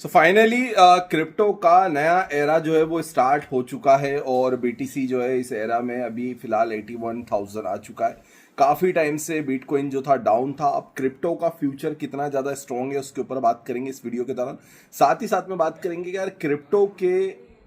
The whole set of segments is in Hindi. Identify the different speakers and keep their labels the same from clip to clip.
Speaker 1: सो फाइनली क्रिप्टो का नया एरा जो है वो स्टार्ट हो चुका है और बीटीसी जो है इस एरा में अभी फिलहाल 81,000 आ चुका है। काफी टाइम से बिटकॉइन जो था डाउन था। अब क्रिप्टो का फ्यूचर कितना ज्यादा स्ट्रांग है उसके ऊपर बात करेंगे इस वीडियो के दौरान। साथ ही साथ में बात करेंगे कि यार क्रिप्टो के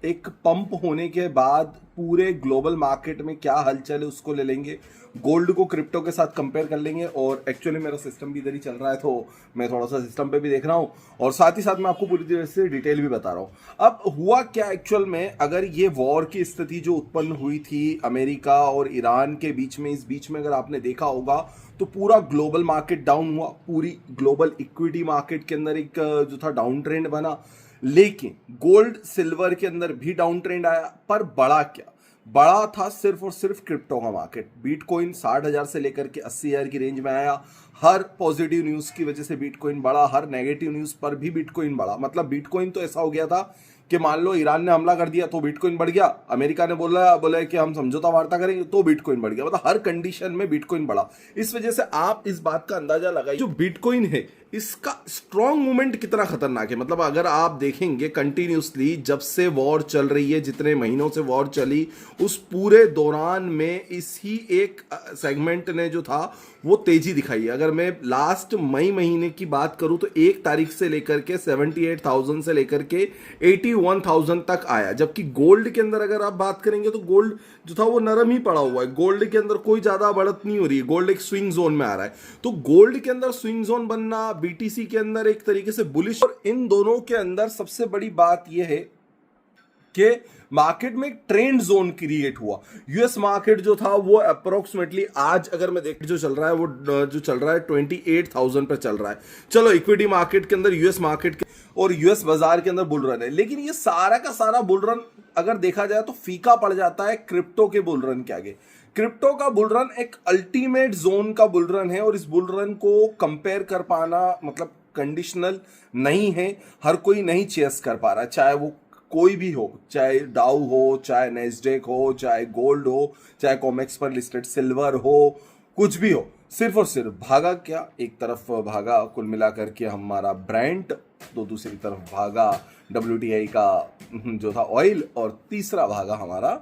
Speaker 1: एक पंप होने के बाद पूरे ग्लोबल मार्केट में क्या हलचल है उसको ले लेंगे। गोल्ड को क्रिप्टो के साथ कंपेयर कर लेंगे और एक्चुअली मेरा सिस्टम भी इधर ही चल रहा है तो मैं थोड़ा सा सिस्टम पे भी देख रहा हूँ और साथ ही साथ मैं आपको पूरी तरह से डिटेल भी बता रहा हूँ। अब हुआ क्या एक्चुअल में, अगर ये वॉर की स्थिति जो उत्पन्न हुई थी अमेरिका और ईरान के बीच में, इस बीच में अगर आपने देखा होगा तो पूरा ग्लोबल मार्केट डाउन हुआ। पूरी ग्लोबल इक्विटी मार्केट के अंदर एक जो था डाउन ट्रेंड बना। लेकिन गोल्ड सिल्वर के अंदर भी डाउन ट्रेंड आया, पर बड़ा क्या बड़ा था सिर्फ और सिर्फ क्रिप्टो का मार्केट। बिटकॉइन 60,000 से लेकर के 80,000 की रेंज में आया। हर पॉजिटिव न्यूज की वजह से बिटकॉइन बढ़ा, हर नेगेटिव न्यूज पर भी बिटकॉइन बढ़ा। मतलब बिटकॉइन तो ऐसा हो गया था कि मान लो ईरान ने हमला कर दिया तो बिटकॉइन बढ़ गया, अमेरिका ने बोला कि हम समझौता वार्ता करेंगे तो बिटकॉइन बढ़ गया। मतलब हर कंडीशन में बिटकॉइन बढ़ा। इस वजह से आप इस बात का अंदाजा लगाइए जो बिटकॉइन है इसका स्ट्रॉन्ग मूवमेंट कितना खतरनाक है। मतलब अगर आप देखेंगे कंटिन्यूसली जब से वॉर चल रही है, जितने महीनों से वॉर चली, उस पूरे दौरान में इसी एक सेगमेंट ने जो था वो तेजी दिखाई है। अगर मैं लास्ट मई महीने की बात करूं तो 1 तारीख से लेकर के 78,000 से लेकर के 81,000 तक आया। जबकि गोल्ड के अंदर अगर आप बात करेंगे तो गोल्ड जो था वो नरम ही पड़ा हुआ है। गोल्ड के अंदर कोई ज्यादा बढ़त नहीं हो रही है। गोल्ड एक स्विंग जोन में आ रहा है। तो गोल्ड के अंदर स्विंग जोन बनना, बीटीसी के अंदर एक तरीके से बुलिश, और इन दोनों के अंदर सबसे बड़ी बात यह है कि मार्केट में एक ट्रेंड जोन क्रिएट हुआ। यूएस मार्केट जो था वो अप्रोक्सीमेटली आज अगर मैं देख जो चल रहा है वो जो चल रहा है 28,000 पर चल रहा है। चलो इक्विटी मार्केट के अंदर यूएस मार्केट के और यूएस बाजार के अंदर बुल रन है, लेकिन ये सारा का सारा बुल रन अगर देखा जाए तो फीका पड़ जाता है क्रिप्टो के बुल रन के आगे। क्रिप्टो का बुल रन एक अल्टीमेट जोन का बुल रन है और इस बुल रन को कंपेयर कर पाना मतलब कंडीशनल नहीं है। हर कोई नहीं चेस कर पा रहा, चाहे वो कोई भी हो, चाहे डाउ हो, चाहे नेस्डेक हो, चाहे गोल्ड हो, चाहे कॉमेक्स पर लिस्टेड सिल्वर हो, कुछ भी हो। सिर्फ और सिर्फ भागा क्या, एक तरफ भागा कुल मिलाकर के हमारा ब्रांड, तो दूसरी तरफ भागा WTI का जो था ऑयल, और तीसरा भागा हमारा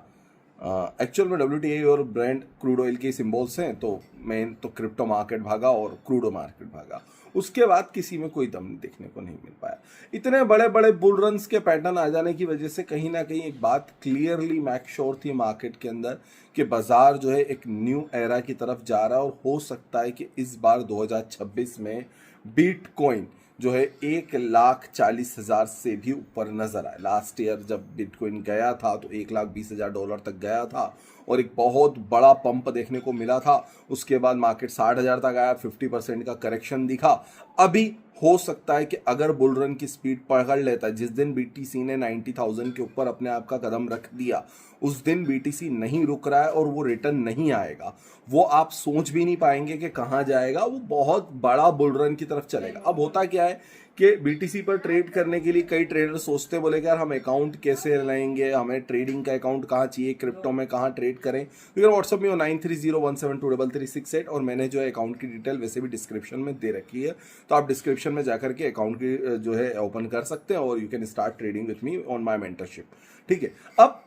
Speaker 1: एक्चुअल में WTI और ब्रांड क्रूड ऑयल के सिंबल्स हैं, तो मेन तो क्रिप्टो मार्केट भागा और क्रूडो मार्केट भागा। उसके बाद किसी में कोई दम देखने को नहीं मिल पाया। इतने बड़े बड़े बुल रन्स के पैटर्न आ जाने की वजह से कहीं ना कहीं एक बात क्लियरली मैक श्योर थी मार्केट के अंदर कि बाजार जो है एक न्यू एरा की तरफ जा रहा है और हो सकता है कि इस बार 2026 में बिटकॉइन जो है 1,40,000 से भी ऊपर नजर आए। लास्ट ईयर जब बिटकॉइन गया था तो $1,20,000 तक गया था और एक बहुत बड़ा पंप देखने को मिला था। उसके बाद मार्केट 60,000 तक आया, 50% का करेक्शन दिखा। अभी हो सकता है कि अगर बुल रन की स्पीड पकड़ लेता है, जिस दिन बीटीसी ने 90,000 के ऊपर अपने आप का कदम रख दिया उस दिन बीटीसी नहीं रुक रहा है और वो रिटर्न नहीं आएगा। वो आप सोच भी नहीं पाएंगे कि कहाँ जाएगा, वो बहुत बड़ा बुल रन की तरफ चलेगा। अब होता क्या है कि बीटीसी पर ट्रेड करने के लिए कई ट्रेडर सोचते बोले कि यार हम अकाउंट कैसे लेंगे, हमें ट्रेडिंग का अकाउंट कहाँ चाहिए, क्रिप्टो में कहाँ ट्रेड करें। तो यार व्हाट्सअप में 9301723368 और मैंने जो है अकाउंट की डिटेल वैसे भी डिस्क्रिप्शन में दे रखी है, तो आप डिस्क्रिप्शन में जाकर के अकाउंट की जो है ओपन कर सकते हैं और you can start trading with me on my mentorship. ठीक है। अब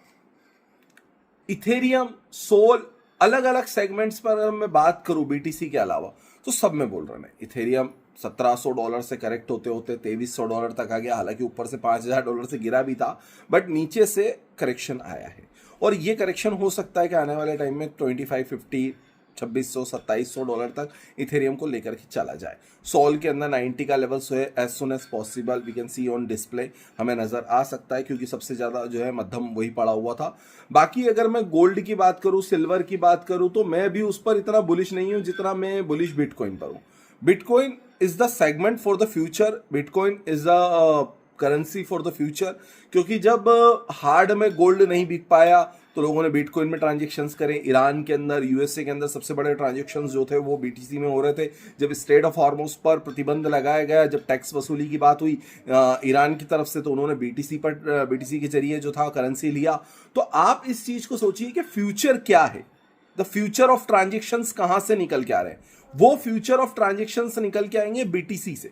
Speaker 1: इथेरियम, सोल, अलग अलग सेगमेंट्स पर अगर मैं बात करूं बीटीसी के अलावा तो सब में बोल रहे हैं। इथेरियम $1,700 से करेक्ट होते होते $2,300 तक आ गया। हालांकि ऊपर से $5,000 से गिरा भी था, बट नीचे से करेक्शन आया है और ये करेक्शन हो सकता है कि आने वाले टाइम में 2550 $2,600 $2,700 तक इथेरियम को लेकर के चला जाए। सोल के अंदर 90 का लेवल जो है as soon as possible we can see on display हमें नजर आ सकता है, क्योंकि सबसे ज्यादा जो है मध्यम वही पड़ा हुआ था। बाकी अगर मैं गोल्ड की बात करूं, सिल्वर की बात करूं, तो मैं भी उस पर इतना बुलिश नहीं हूं जितना मैं बुलिश बिटकॉइन पर हूं। Bitcoin is the segment for the future, bitcoin is the currency for the future, क्योंकि जब हार्ड में गोल्ड नहीं बिक पाया तो लोगों ने बिटकॉइन में ट्रांजेक्शन्स करे। ईरान के अंदर, यूएसए के अंदर सबसे बड़े ट्रांजेक्शन्स जो थे वो बीटीसी में हो रहे थे। जब स्ट्रेट ऑफ हॉर्मुज पर प्रतिबंध लगाया गया, जब टैक्स वसूली की बात हुई ईरान की तरफ से, तो उन्होंने बीटीसी के जरिए जो था करेंसी लिया। तो आप इस चीज को सोचिए कि फ्यूचर क्या है, द फ्यूचर ऑफ ट्रांजेक्शन्स कहां से निकल के आ रहे हैं। वो फ्यूचर ऑफ ट्रांजेक्शन्स निकल के आएंगे बीटीसी से,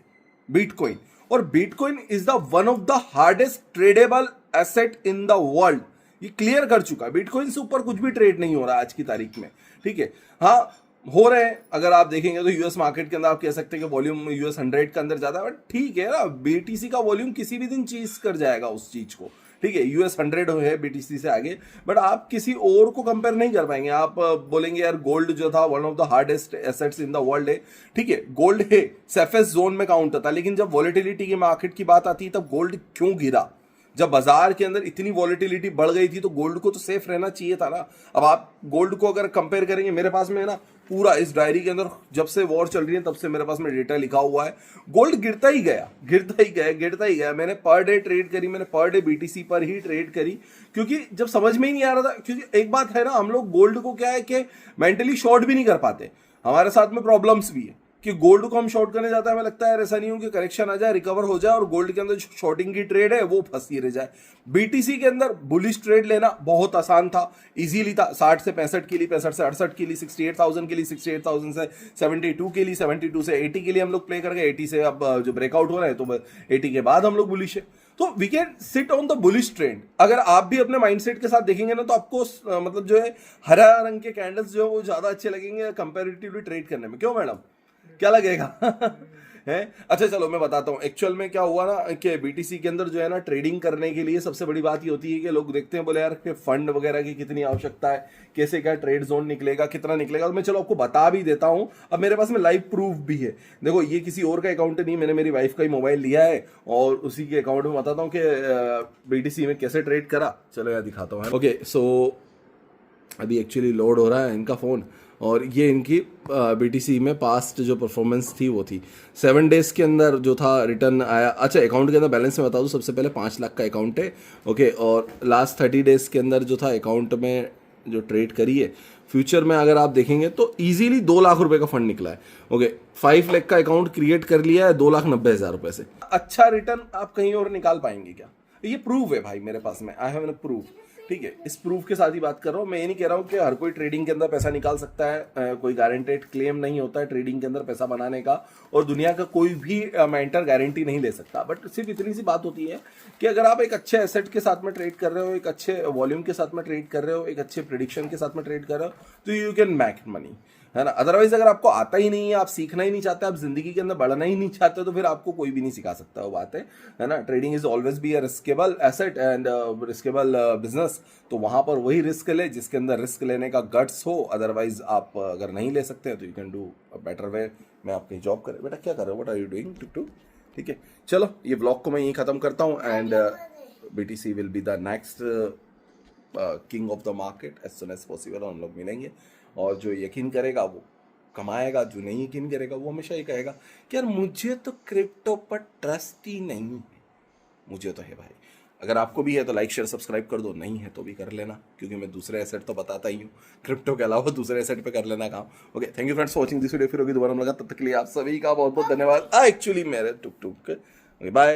Speaker 1: बिटकॉइन। और bitcoin is the one of the hardest tradable asset in the world. ये क्लियर कर चुका है, बिटकॉइन से ऊपर कुछ भी ट्रेड नहीं हो रहा आज की तारीख में, ठीक है। हाँ हो रहे हैं, अगर आप देखेंगे तो यूएस मार्केट के अंदर आप कह सकते हैं कि वॉल्यूम यूएस 100 के अंदर ज्यादा है, बट ठीक है ना, बीटीसी का वॉल्यूम किसी भी दिन चीज कर जाएगा उस चीज को, ठीक है। यूएस 100 है बीटीसी से आगे, बट आप किसी और को कंपेयर नहीं कर पाएंगे। आप बोलेंगे यार गोल्ड जो था one of the hardest assets in the world है, ठीक है, गोल्ड है, सेफेस्ट जोन में काउंट होता है, लेकिन जब वॉलेटिलिटी की मार्केट की बात आती है तब गोल्ड क्यों गिरा? जब बाजार के अंदर इतनी वॉलेटिलिटी बढ़ गई थी तो गोल्ड को तो सेफ रहना चाहिए था ना। अब आप गोल्ड को अगर कंपेयर करेंगे, मेरे पास में है ना पूरा इस डायरी के अंदर, जब से वॉर चल रही है तब से मेरे पास में डेटा लिखा हुआ है, गोल्ड गिरता ही गया, गिरता ही गया, गिरता ही गया। मैंने पर डे ट्रेड करी, मैंने पर डे बीटीसी पर ही ट्रेड करी, क्योंकि जब समझ में ही नहीं आ रहा था। क्योंकि एक बात है ना, हम लोग गोल्ड को क्या है कि मेंटली शॉर्ट भी नहीं कर पाते, हमारे साथ में प्रॉब्लम्स भी है कि गोल्ड को हम शॉर्ट करने जाते हैं, हमें लगता है ऐसा नहीं हो कि करेक्शन आ जाए, रिकवर हो जाए और गोल्ड के अंदर शॉर्टिंग की ट्रेड है वो फंसी रह जाए। बीटीसी के अंदर बुलिश ट्रेड लेना बहुत आसान था, इजीली था। 60 से 65 के लिए, 65 से 68 के लिए, 68,000 के लिए, 68,000 से 72 के लिए, 72 से 80 के लिए हम लोग प्ले कर गए। 80 से अब जो ब्रेकआउट हो रहा है तो 80 के बाद हम लोग बुलिश है, तो we can sit on the bullish trend. अगर आप भी अपने माइंडसेट के साथ देखेंगे ना तो आपको मतलब जो है हरा रंग के कैंडल्स जो है वो ज्यादा अच्छे लगेंगे कंपेरेटिवली ट्रेड करने में। क्यों मैडम, क्या लगेगा? है अच्छा चलो मैं बताता हूँ एक्चुअल में क्या हुआ ना, कि बीटीसी के अंदर जो है ना ट्रेडिंग करने के लिए सबसे बड़ी बात ये होती है कि लोग देखते हैं, बोले यार कि फंड वगैरह की कितनी आवश्यकता है, कैसे क्या ट्रेड जोन निकलेगा, कितना निकलेगा। तो मैं चलो आपको बता भी देता हूँ। अब मेरे पास में लाइव प्रूफ भी है, देखो ये किसी और का अकाउंट नहीं, मैंने मेरी वाइफ का ही मोबाइल लिया है और उसी के अकाउंट में बताता हूँ कि बीटीसी में कैसे ट्रेड करा। चलो यार दिखाता हूँ। ओके सो अभी एक्चुअली लोड हो रहा है इनका फ़ोन, और ये इनकी बीटीसी में पास्ट जो परफॉर्मेंस थी वो थी 7 डेज़ के अंदर जो था रिटर्न आया। अच्छा अकाउंट के अंदर बैलेंस में बता दूँ, सबसे पहले 5 लाख का अकाउंट है, ओके, और लास्ट 30 डेज़ के अंदर जो था अकाउंट में जो ट्रेड करी है, फ्यूचर में अगर आप देखेंगे तो इजीली 2 लाख रुपए का फंड निकला है। ओके 5 लाख का अकाउंट क्रिएट कर लिया है 2,90,000 रुपए से। अच्छा रिटर्न आप कहीं और निकाल पाएंगे क्या? ये प्रूफ है भाई मेरे पास में, आई हैव प्रूफ, ठीक है। इस प्रूफ के साथ ही बात कर रहा हूँ मैं। ये नहीं कह रहा हूँ कि हर कोई ट्रेडिंग के अंदर पैसा निकाल सकता है, कोई गारंटेड क्लेम नहीं होता है ट्रेडिंग के अंदर पैसा बनाने का, और दुनिया का कोई भी मेंटर गारंटी नहीं ले सकता। बट सिर्फ इतनी सी बात होती है कि अगर आप एक अच्छे एसेट के साथ में ट्रेड कर रहे हो, एक अच्छे वॉल्यूम के साथ में ट्रेड कर रहे हो, एक अच्छे प्रेडिक्शन के साथ में ट्रेड कर रहे हो, तो यू कैन मेक मनी, है ना। अदरवाइज अगर आपको आता ही नहीं है, आप सीखना ही नहीं चाहते, आप जिंदगी के अंदर बढ़ना ही नहीं चाहते, तो फिर आपको कोई भी नहीं सिखा सकता, वो बात है ना। Trading is always be a riskable asset and riskable business. तो वहां पर वही रिस्क ले जिसके अंदर रिस्क लेने का गट्स हो, अदरवाइज आप अगर नहीं ले सकते हैं तो you can do a better way में आप कहीं जॉब करें। बेटा क्या कर रहे हो, what are you doing too, ठीक है। चलो ये ब्लॉग को मैं यहीं खत्म करता हूँ, and BTC will be the next king of the market as soon as possible. हम लोग मिलेंगे, और जो यकीन करेगा वो कमाएगा, जो नहीं यकीन करेगा वो हमेशा ही कहेगा कि यार मुझे तो क्रिप्टो पर ट्रस्ट ही नहीं है। मुझे तो है भाई, अगर आपको भी है तो लाइक शेयर सब्सक्राइब कर दो, नहीं है तो भी कर लेना, क्योंकि मैं दूसरे एसेट तो बताता ही हूँ, क्रिप्टो के अलावा दूसरे एसेट पे कर लेना काम। Okay thank you friends for watching this video. फिर होगी दोबारा मुलाकात, तब तक के लिए आप सभी का बहुत बहुत धन्यवाद। एक्चुअली मेरे टुक बाय।